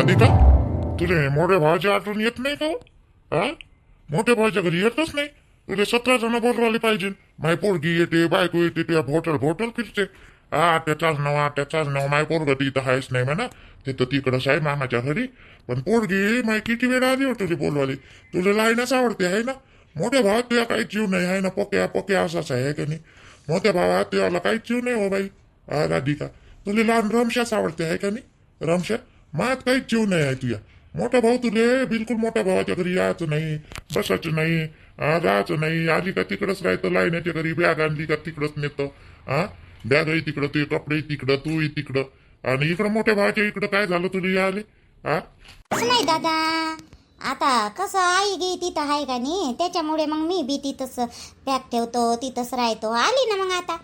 राधिका, तुले मोठ्या भावाची आठवण येत नाही का हो? हा, मोठ्या भावाच्या घरी येतच नाही. तुले 17 जण बोलवाले पाहिजे. माय पोरगी येते, बायको येते, त्या भोटल फिरते. हा, त्याचाच नाव माय पोरग इथं आहेच नाही म्हणा. ते तर तिकडंच आहे मामाच्या घरी. पण पोरगी माय किती वेळा आली हो तुझी बोलवाली. तुला लाईनच आवडते आहे ना. मोठ्या भावात तुझ्या काही जीव नाही आहे ना. पक्या असाच आहे का नाही. मोठ्या भावात तुझ्याला काहीच जीव नाही हो बाई. हा राधिका, तुला लहान रमशाच आवडते आहे का नाही. रमशा मात काहीच जीव नाही आहे तुझ्या. मोठा भाऊ तुले बिलकुल मोठ्या भावाच्या घरी यायचं नाही, बसायचं नाही, राहायचं नाही. आली का तिकडंच राहतं. लाईनाच्या घरी बॅग आणली का तिकडंच नेतं. हा, बॅगही तिकडं, ते कपडे तिकडं, तूही तिकडं. आणि इकडं मोठ्या भावाच्या इकडं काय झालं तुला यायले. हा, असं नाही दादा. आता कसं आई गे तिथं आहे का नाही, त्याच्यामुळे मग मी बी तिथंच पॅक ठेवतो, तिथंच राहतो. आली ना मग आता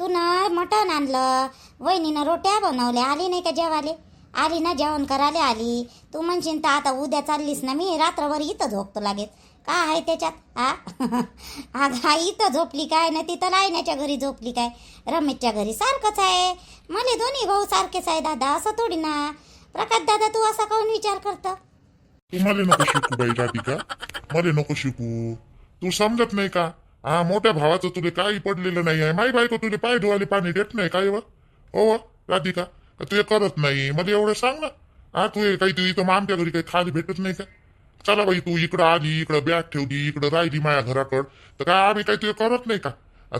तू ना मटण आणलं, वहिनीनं रोट्या बनवल्या, आली नाही का जेवाले. आली ना जेवण करायला आली. तू म्हणशील तर आता उद्या चाललीस ना, मी रात्रभर इथं झोपतो लागेल. काय आहे त्याच्यात. हा इथं झोपली काय ना तिथं लायण्याच्या घरी झोपली काय, रमेशच्या घरी सारखंच आहे. मला दोन्ही भाऊ सारखेच आहे दादा, असं थोडी ना. प्रकाश दादा तू असा काऊन विचार करतो. तू मला नको शिकू बाई राधिका, मला नको शिकू. तू समजत नाही का. हा, मोठ्या भावाचं तुला काही पडलेलं नाही आहे. माई बायको तुला पाय धुवाले पाणी देत नाही काय व हो राधिका. तू करत नाही मला एवढं सांग ना. हा, तू काही तू इथं आमच्या घरी काही खाली भेटत नाही का. चला बाई, तू इकडं आली, इकडं बॅग ठेवली, इकडं राहिली माझ्या घराकड, तर काय आम्ही काही तुला करत नाही का.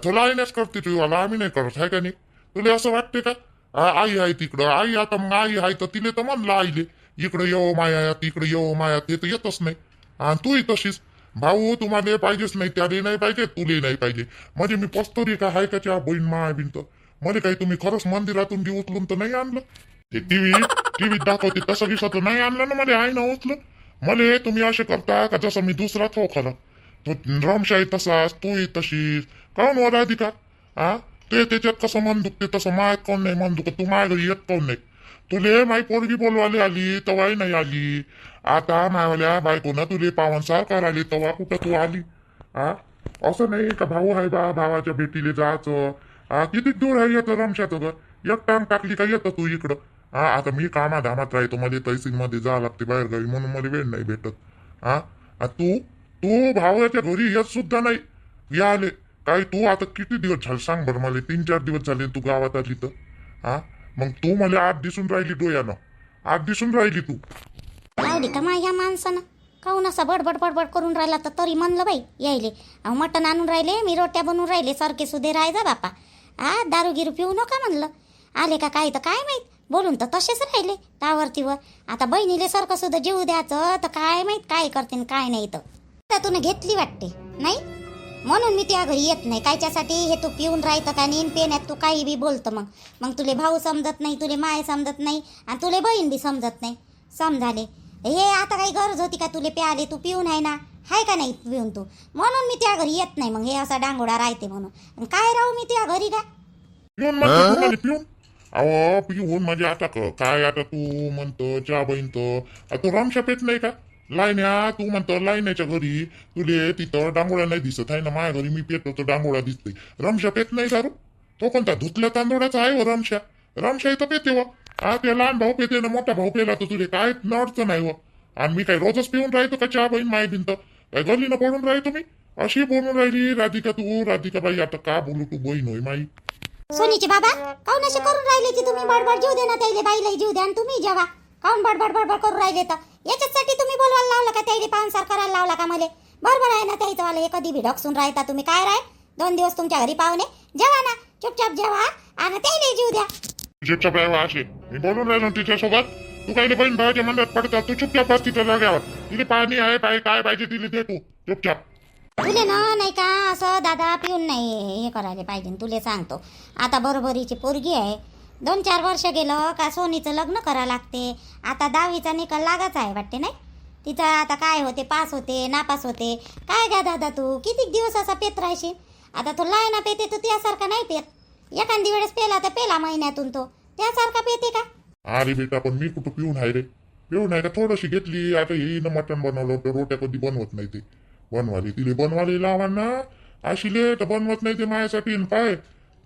तुला आईनेच करते तुला, आम्ही नाही करत आहे का नाही. तुला असं वाटते का. आई आहे तिकडं, आई आता मग आई आहे तर तिने तर म्हणलं आईले इकडं येऊ माया, तिकडे येऊ माया, ते तर येतच नाही. आणि तूही तशीच. भाऊ तुम्हाला पाहिजेच नाही, त्याला नाही पाहिजे, तुले नाही पाहिजे. म्हणजे मी पस्तोरी का हाय का बहीण माया बिनत. मध्ये काही तुम्ही खरंच मंदिरातून बी उचलून तर नाही आणलं. ते टीव्हीत दाखवते तसं दिसत नाही आणलं ना. मला आहे ना उचलून. मला तुम्ही असे करता का जसं मी दुसराच हो खरं. तो रमशाही तसाच, तूही तशीच. काऊन वर राधिका. हा, ते त्याच्यात कसं मन दुखते तसं मायात कोण नाही मन दुखत. तू माझ्या घरी येत कोण नाही. तुले माई पोरगी बोलवाली आली तवाही नाही आली. आता मायवाल्या बायकोनं तुले पावनसार करायली तवा कुठं तू आली. हा, असं नाही का भाऊ आहे बा, भावाच्या भेटीले जायचं. किती दूर आहे येतं रमशाचं घर. एक टाइम टाकली का येतं तू इकडं. आता मी कामाधामात राहतो, मला तहसीलमध्ये जावं लागते बाहेर गावी, म्हणून मला वेळ नाही भेटत. तू तू भावाच्या घरी येत सुद्धा नाही. या आले काय तू आता किती दिवस झाले सांग बरं मला. 3-4 दिवस झाले तू गावात आली तर. मग तू मला आत दिसून राहिली डोळ्यानं. आत दिसून राहिली तू. लावली का माझ्या माणसानं. काऊन असा बडबड करून राहिला तर तरी म्हणलं बाई यायले. मटण आणून राहिले, मी रोट्या बनवून राहिले, सारखे सुधे राहायचा बापा. दारू गिरू पिऊ नका म्हणलं. आले का काय तर काय माहित, बोलून तर तसेच राहिले तावरतीवर. आता बहिणीले सारखं सुद्धा जीव द्यायचं तर काय माहित काय करते काय नाही. तर तुने घेतली वाटते नाही, म्हणून मी त्या घरी येत नाही. कायच्यासाठी हे तू पिऊन राहतं का नाही, पेण्यात तू काही बी बोलतं. मग तुले भाऊ समजत नाही, तुले माय समजत नाही, आणि तुले बहीण बी समजत नाही. समजाले हे आता काही गरज होती का तुले प्याले. तू पिऊन आहे ना, हाय का नाही पिऊन तू, म्हणून मी त्या घरी येत नाही. मग हे असा डांगोडा राहते म्हणून काय राहू मी त्या घरी का. पिऊन म्हणजे पिऊन. अहो पिऊन म्हणजे आता काय. आता तू म्हणतो चहा बहीणतो तू रमशा पेत नाही का. लाईन्या तू म्हणतो लाईन्याच्या घरी तुले तिथं डांगोळा नाही दिसत आहे ना. माझ्या घरी मी पेतो तर डांगोळा दिसतोय. रमशा पेत नाही दारू. तो कोणता धुतल्या तांदूळाचा आहे व रमशा. रमशा इथं पेते व. ते लहान भाऊ पेते ना, मोठा भाऊ पेला तर तुझे काय नडचं नाही व. आणि मी काय रोजच पिऊन राहतो का चहा बहीण माय भिंत. काय गलीनं पडून राहतो मी. अशी बोलून राहिली राधिका तू. राधिका बाई आता का बोलू, तू बहीण होय माई. सोनीचे बाबा काऊन असे करून राहिले की तुम्ही बडबड जीव दे ना त्याला, बाईला जीव द्या आणि तुम्ही जेवा. काऊन बडबड करून राहिले तर याच्यासाठी तुम्ही बोलवायला लावलं का त्याला, पाहुणचार करायला लावला का मला. बरोबर आहे ना त्याचं वाला. हे कधी बी ढकसून राहता तुम्ही. काय राय 2 दिवस तुमच्या घरी पाहुणे, जेवा ना चुपचाप जेवा आणि त्याला जीव द्या. चुपचाप असे मी बोलून राहिलो तिच्यासोबत. तू काही बहीण भावाच्या मंदिरात पडतात, तू चुपचाप बस तिच्या जाग्यावर. तिथे पाणी आहे काय पाहिजे तिथे दे तू चुपचाप. तुले ना नाही का असं दादा पिऊन नाही हे करायला पाहिजे. तुले सांगतो आता बरोबरीची पोरगी आहे. 2-4 वर्ष गेलं का सोनीचं लग्न करा लागते. आता 10वीचा निकाल लागाच आहे वाटते नाही. तिचं आता काय होते, पास होते नापास होते काय का दादा. तू किती दिवस असा पेत राहशील. आता तो लायना पेते तो त्यासारखा नाही पेत. एखादी वेळेस पेला तर पेला महिन्यातून, तो त्यासारखा पेते का. अरे बेटा पण मी कुठं पिऊन आहे रे. पिऊन आहे का थोडीशी घेतली. आता येईन मटण बनवलं होतं, रोट्या कधी बनवत नाही ते. बनवाली तिले बनवाली लावा ना. अशी लेट बनवत नाही ते माझ्यासाठी. पाय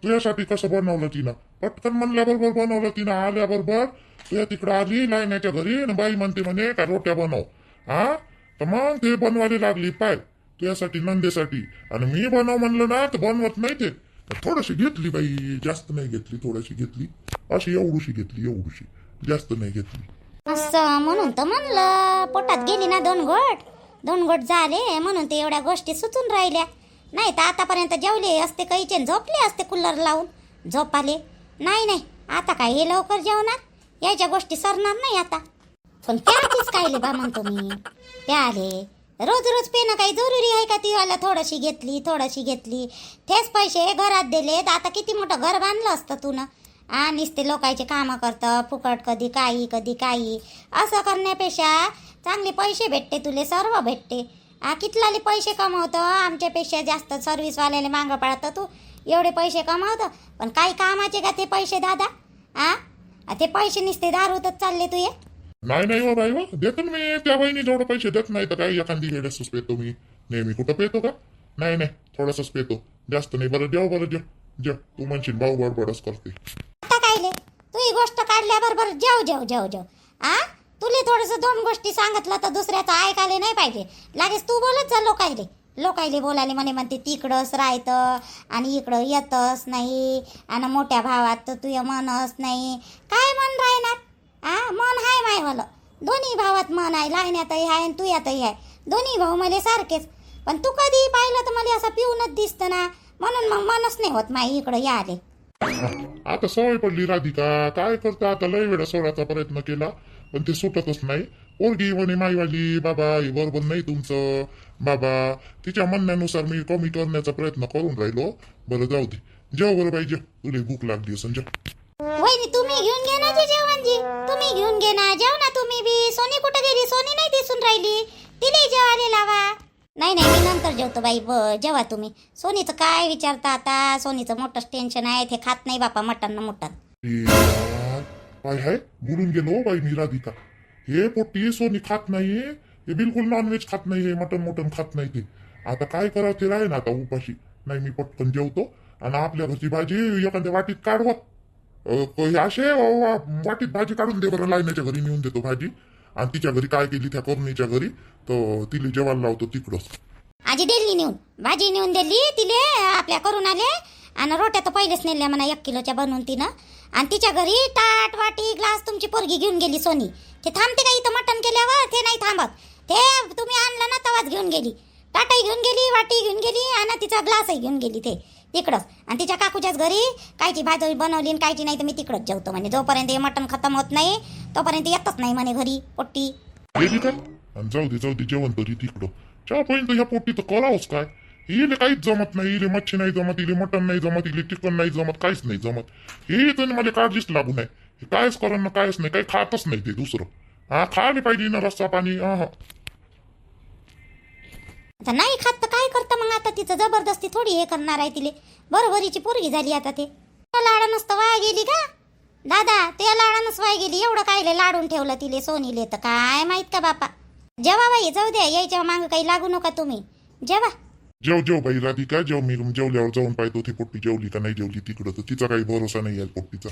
तुझ्यासाठी कसं बनवलं तिनं. पटकन म्हणल्याबरोबर बनवलं तिनं आल्याबरोबर. तुझ्या तिकडं आली लाईनाच्या घरी आणि बाई म्हणते म्हणे का रोट्या बनव. हा तर मग ते बनवायला लागली पाय तुझ्यासाठी नंदेसाठी. आणि मी बनव म्हणलं ना तर बनवत नाही ते. थोडीशी घेतली बाई, जास्त नाही घेतली, थोडीशी घेतली. अशी एवढूशी घेतली, एवढूशी, जास्त नाही घेतली. असं म्हणून तर म्हणलं पोटात गेली ना 2 घोट झाले म्हणून ते एवढ्या गोष्टी सुचून राहिल्या. नाही तर आतापर्यंत जेवले असते कैचे, झोपले असते कूलर लावून. झोपाले नाही आता काय हे लवकर जेवणार, याच्या गोष्टी सरणार नाही आता. पण प्याचीच कायले बा म्हणतो मी, प्याले रोज रोज पेनं काही जरुरी आहे का? ती वाला थोडीशी घेतली तेच पैसे घरात दिले तर आता किती मोठं घर बांधलं असतं तू ना. नुसते लोकांचे कामं करतं फुकट, कधी काही असं करण्यापेक्षा चांगले पैसे भेटते, तुले सर्व भेटते. कितलाले पैसे कमवतो, आमच्यापेक्षा जास्त सर्व्हिसवाल्याला मागं पडतं तू. एवढे पैसे कमावतो पण काही कामाचे का ते पैसे दादा? ते पैसे नुसते दारूतच चालले तुये. नाही हो बाई, हो देतो ना मी. त्या बहिणी जेवढं पैसे देत नाही तर काही एखादी वेळेसच पेतो मी. नेहमी कुठं पेतो का? नाही थोडासाच पेतो, जास्त नाही. बरं जेव तू म्हणशील भाऊ बडबडच करते. आता कायले तू ही गोष्ट काढल्याबरोबर जेव. तुले थोडस 2 गोष्टी सांगितलं तर दुसऱ्याचं ऐकायला नाही पाहिजे. लागेच तू बोलत जा लोकायले बोलायले म्हणते तिकडंच राहतं आणि इकडं येतच नाही. आणि मोठ्या भावात तर तुझं मनच नाही. काय मन राहणार? मन हाय मायवालं. दोन्ही भावात मन आहे, लायण्यातही आहे आणि तुझ्यातही आहे. दोन्ही भाऊ मला सारखेच. पण तू कधी पाहिलं तर मला असं पिऊनच दिसतं ना, म्हणून मग मनच नाही होत माई इकडं या आले. आता सवय पडली राधिका, काय करता आता. लय वेळा सोडायचा प्रयत्न केला पण ते सुटतच नाही. पोरगी म्हणे माईवाली, बाबा हे बरोबर नाही तुमचं बाबा. तिच्या म्हणण्यानुसार मी कमी करण्याचा प्रयत्न करून राहिलो. बरं जाऊ दे, जेव बरं पाहिजे, तुला भूक लागली असं. वहिनी तुम्ही घेऊन घे ना जी जेवणजी, तुम्ही घेऊन घे ना, जेव ना तुम्ही बी. सोनी कुठे गेली? सोनी नाही दिसून राहिली, तिला जेवायला लावा. नाही मी नंतर जेवतो बाई, जेवा तुम्ही. सोनीचं काय विचारता आता? सोनीचं मोठंच टेन्शन आहे, ते खात नाही बापा मटण. काय आहे बोलून गेलो बाई मी राधिका. हे पोटी सोनी खात नाही, हे बिलकुल नॉनव्हेज खात नाही, हे मटन खात नाही. ते आता काय करावं ते राहील आता उपाशी. नाही मी पटकन जेवतो आणि आपल्या घरची भाजी एखाद्या वाटीत काढवत. असे वाटीत भाजी काढून दे बरं, लाईनाच्या घरी नेऊन देतो भाजी. आणि तिच्या घरी काय केली त्या करुणीच्या घरी, तर तिला जेवायला लावतो तिकडंच. आजी दिली नेऊन, भाजी नेऊन दिली तिले आपल्या करून आले. आणि रोट्या तर पहिलेच नेल्या म्हणा 1 किलोच्या बनवून तिनं. आणि तिच्या घरी ताट वाटी ग्लास तुमची पोरगी घेऊन गेली सोनी. ते थांबते का इथं मटण केल्यावर? ते नाही थांबत. ते तुम्ही आणलं ना तवाच घेऊन गेली. ताटही घेऊन गेली, वाटी घेऊन गेली आणि तिचा ग्लासही घेऊन गेली ते तिकडंच. आणि तिच्या काकूच्याच घरी कायची भाजी बनवली आणि कायची नाही तर मी तिकडंच जेवतो म्हणे. जोपर्यंत हे मटण खतम होत नाही तोपर्यंत येतच नाही म्हणे घरी पोट्टी. जाऊ दे जेवण तरी तिकडं. चहापर्यंत ह्या पोट्टी तर करावंच काय. हिले काहीच जमत नाही, हिले मच्छी नाही जमत, हिले मटण नाही जमत, हिले चिकन नाही जमत, काहीच नाही जमत. हे तर मला काळजीच लागू नये. हे कायच करण ना कायच नाही, काही खातच नाही ते दुसरं. खायला पाहिजे ना रस्सा पाणी. आता नाही खात तर काय करतं मग? आता तिचं जबरदस्ती थोडी हे करणार आहे तिले. बरोबरीची पोरगी झाली आता. ते लाडा नसतं वाया गेली का दादा? ते लाडानच वाया गेली. एवढं कायले लाडून ठेवलं तिले सोनीले तर काय माहित का बापा. जेवा बाई, जाऊ द्या, यायच्या मागं काही लागू नका तुम्ही. जेवा. जेव बाई राधिका, जेव. मी जेवल्यावर जाऊन पाहतो ती पोट्टी जेवली का नाही जेवली तिकडं. तर तिचा काही भरोसा नाही आहे पोट्टीचा.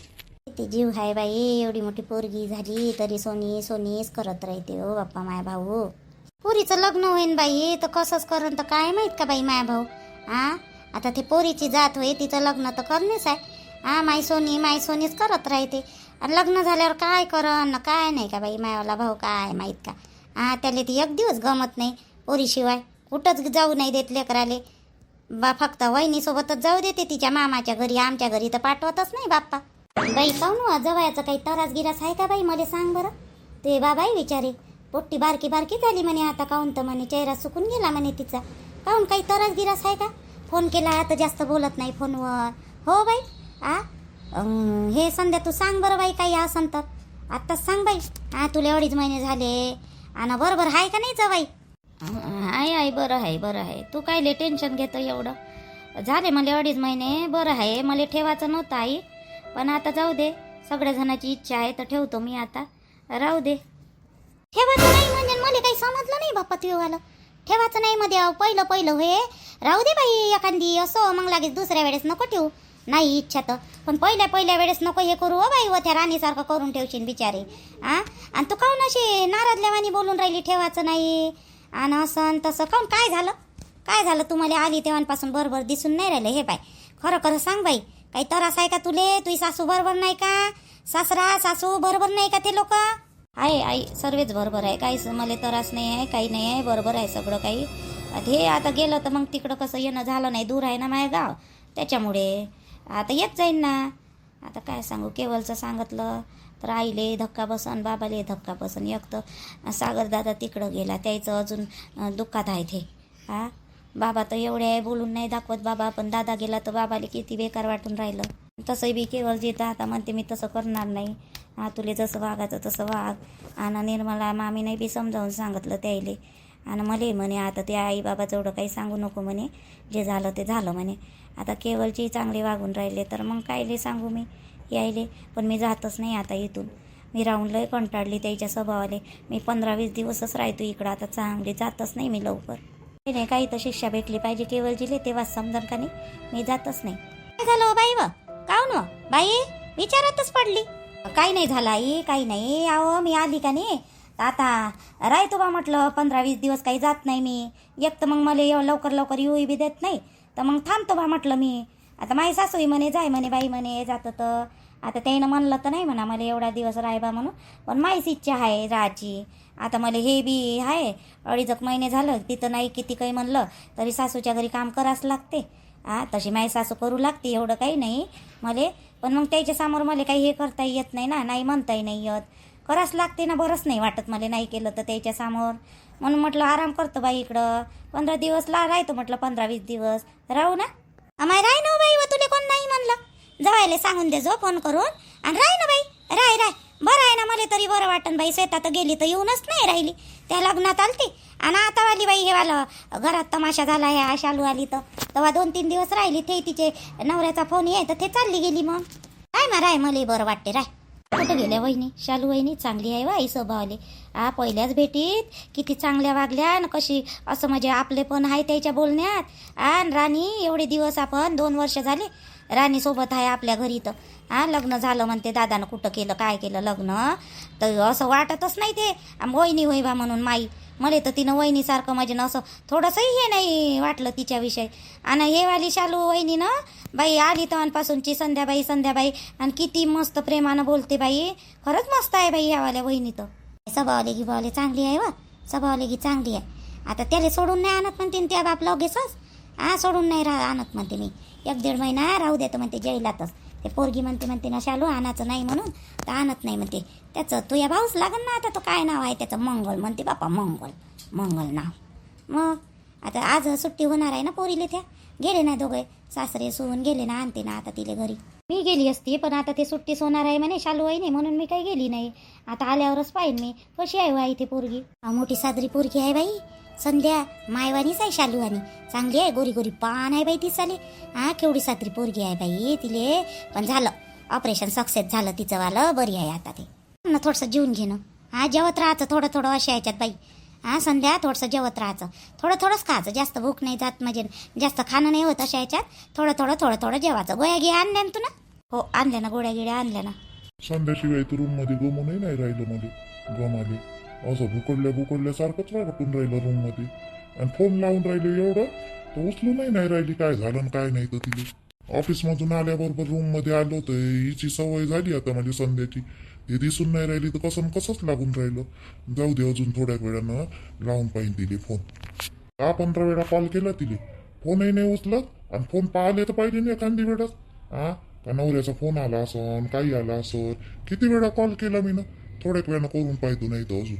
किती जीव आहे बाई, एवढी मोठी पोरगी झाली तरी सोनीच करत राहते हो बाप्पा. माय भाऊ पोरीचं लग्न होईन बाई तर कसंच करण तर काय माहित का बाई माय भाऊ. आता ते पोरीची जात होय, तिचं लग्न तर करणेच आहे. माय सोनीच करत राहते. आणि लग्न झाल्यावर काय करण काय नाही का बाई मायावाला भाऊ, काय माहित का. त्याला ती 1 दिवस गमत नाही पोरीशिवाय. कुठंच जाऊ नाही देत लेकराले. फक्त वहिनीसोबतच जाऊ देते तिच्या मामाच्या घरी, आमच्या घरी तर पाठवतच नाही बाप्पा. बाई काहून जवळचं काही तरास गिरास आहे का बाई? मला सांग बरं. ते बाबाई विचारे पोट्टी बारकी झाली म्हणे आता. काहून तर म्हणे चेहरा सुकून गेला म्हणे तिचा. काहून काही तरास गिरास आहे का? फोन केला आता जास्त बोलत नाही फोनवर. हो बाई. हे संध्या तू सांग बरं बाई काही असं तर आत्ताच सांग बाई. तुला 2.5 महिने झाले आणि बरोबर आहे का नाही जवाई? आहे बरं आहे. तू काय टेन्शन घेतं एवढं? झाले मला 2.5 महिने. बरं आहे, मला ठेवायचं नव्हतं आई. पण आता जाऊ दे, सगळ्या जणांची इच्छा आहे तर ठेवतो मी आता. राहू दे. ठेवायचं नाही म्हणजे मला काही समजलं नाही बाप्पा ठेवायला. ठेवायचं नाही मध्ये पहिलं हे राहू दे बाई. एखादी असो मग लागेच दुसऱ्या वेळेस नको ठेवू. नाही इच्छा तर. पण पहिल्या वेळेस नको हे करू हो बाई, व त्या राणीसारखं करून ठेवशील बिचारे. आणि तू काऊन अशी नाराजल्यावानी बोलून राहिली, ठेवायचं नाही आणि असं आणि तसं काऊन? काय झालं तुम्हाला आली तेव्हापासून बरोबर दिसून नाही राहिलं? हे बाय खरं खरं सांग बाई, काही त्रास आहे का तुले? तुझी सासू बरोबर नाही का? सासू बरोबर नाही का? ते लोक आहे आई सर्वच बरोबर आहे, काहीच मला त्रास नाही आहे, काही नाही आहे, बरोबर आहे सगळं काही. हे आता गेलं तर मग तिकडं कसं येणं झालं नाही, दूर आहे ना माझं गाव, त्याच्यामुळे आता येत जाईन ना. आता काय सांगू, केवलचं सांगितलं तर आईले धक्का बसन, बाबाले धक्का बसन. एक तर सागर दादा तिकडं गेला, त्याचं अजून दुःखात आहे ते. बाबा तर एवढे आहे बोलून नाही दाखवत बाबा, पण दादा गेला तर बाबाले किती बेकार वाटून राहिलं. तसंही बी केवळ जिथं आता म्हणते मी तसं करणार नाही, तुले जसं वागायचं तसं वाग. आणि निर्मला मामीने बी समजावून सांगितलं त्याईले. आणि मला म्हणे आता ते आई बाबाचं एवढं काही सांगू नको म्हणे, जे झालं ते झालं म्हणे. आता केवळची चांगले वागून राहिले तर मग कायले सांगू मी यायले. पण मी जातच नाही आता इथून, मी राहून लय कंटाळली त्याच्या स्वभावाले. मी 15-20 दिवसच राहतो इकडं, आता चांगली जातच नाही मी लवकर. नाही काही तर शिक्षा भेटली पाहिजे केवळजीले, तेव्हाच समजन का नाही, मी जातच नाही. काय झालं बाई? व काऊन बाई विचारातच पडली? काही नाही झालं आई, काही नाही. अहो मी आली का नाही आता राहतो बा म्हटलं 15-20 दिवस, काही जात नाही मी. एक तर मग मला लवकर येऊ बी देत नाही, तर मग थांबतो बा म्हटलं मी. आता माझी सासूही म्हणे जाय म्हणे बाई म्हणे जातं तर. आता त्यानं म्हणलं तर नाही म्हणा मला एवढा दिवस राहायबा म्हणून, पण माझीच इच्छा आहे राहायची. आता मला हे बी आहे 2.5 महिने झालं तिथं, नाही किती काही म्हणलं तरी सासूच्या घरी काम करावंच लागते. तशी माझी सासू करू लागते, एवढं काही नाही मला. पण मग त्याच्या समोर मला काही हे करता येत नाही ना, नाही म्हणताही नाही येत, करावंच लागते ना. बरंच नाही वाटत मला नाही केलं तर त्याच्या समोर. म्हणून म्हटलं आराम करतो बाई इकडं 15 दिवस राहतो म्हटलं, 15-20 दिवस राहू ना. आम्हाला राय ना बाई, व तुले कोण नाही म्हणलं? जवायला सांगून दे जो फोन करून, आणि राय ना बाई, राय बरं आहे ना. मला तरी बरं वाटन बाई, शेतात गेली तर येऊनच नाही राहिली, त्या लग्नात आलती. आणि आता वाली बाई हे वालं घरात तमाशा झाला आहे, शालू आली तर तेव्हा 2-3 दिवस राहिली. ते तिचे नवऱ्याचा फोन आहे तर ते चालली गेली. मग राय मला बरं वाटते. राय कुठं गेल्या वहिनी? शालू वहिनी चांगली आहे वा आई स्वभावाले. पहिल्याच भेटीत किती चांगल्या वागल्या ना, कशी असं म्हणजे आपले पण आहे त्याच्या बोलण्यात. आणि राणी एवढे दिवस आपण 2 वर्ष झाले राणी सोबत आहे आपल्या घरी. तर लग्न झालं म्हणते दादानं, कुठं केलं काय केलं लग्न, तर असं वाटतच नाही ते वहिनी होई बा म्हणून. माई मला तर तिनं वहिनीसारखं म्हणजे असं थोडंसंही हे नाही वाटलं तिच्याविषयी. आणि हे वाली शालू वहिनीनं बाई आली तेव्हापासूनची संध्याबाई आणि किती मस्त प्रेमानं बोलते बाई. खरंच मस्त आहे बाई ह्यावाल्या वहिनी. तर स्वभावाले गिभावले चांगली आहे व, स्वभावाले गी चांगली आहे. आता त्याला सोडून नाही आणत म्हणते त्या बाप लगेचच. सोडून नाही आणत म्हणते मी, 1-1.5 महिना राहू देतो म्हणते जैलातच. ते पोरगी म्हणते ना शालू आणायचं नाही म्हणून, तर आणत नाही म्हणते. त्याचं तू या भाऊच लागन ना. आता तो काय नाव आहे त्याचं? मंगल म्हणते बापा, मंगल नाव. मग आता आज सुट्टी होणार आहे ना पोरीले, त्या गेले ना दोघे सासरे सोडून गेले ना, आणते ना आता तिले घरी. मी गेली असती पण आता ते सुट्टीच होणार आहे म्हणे शालू आहे नाही, म्हणून मी काही गेली नाही. आता आल्यावरच पाहिन मी कशी आहे वा इथे पोरगी. मोठी सादरी पोरगी आहे बाई, संध्या मायवानीच आहे शालूवानी, चांगली आहे, गोरी पान आहे बाई ती साली. केवढी सादरी पोरगी आहे बाई तिले. पण झालं ऑपरेशन सक्सेस झालं तिचं वालं, बरी आहे आता ते. थोडंसं जीवन घेणं, जेवत राहायचं थोडं अशा याच्यात बाई. संध्या थोडंसं जेवत राहायचं, थोडंच खायचं, जास्त भूक नाही जात, म्हणजे जास्त खाणं नाही होत अशा याच्यात. थोडं जेवायचं. गोळ्या गिळ्या आणल्या ना तू ना? हो आणल्या ना, गोळ्या गिळ्या आणल्या ना. संध्याशिवाय तर रूम मध्ये गमूनही नाही राहिलं मध्ये गमाले. असं भुकडल्यासारखंच वाटून राहिलं रूम मध्ये. आणि फोन लावून राहिले एवढं तर उचलून नाही राहिली. काय झालं काय नाही तर तिथे ऑफिस मधून आल्याबरोबर रूम मध्ये आलो होतं. हिची सवय झाली आता म्हणजे संध्याची. ती दिसून नाही राहिली तर कसंच लागून राहिलं. जाऊ दे अजून थोड्या वेळानं लावून पाहिजे तिले फोन. 10-15 वेळा कॉल केला तिले, फोनही नाही उचलत. आणि फोन पाहिले तर पाहिजे नाही एखादी वेळाच. का नवऱ्याचा फोन आला असं काही आला असं. किती वेळा कॉल केला मी ना, थोड्या वेळानं करून पाहिजे नाही तर अजून.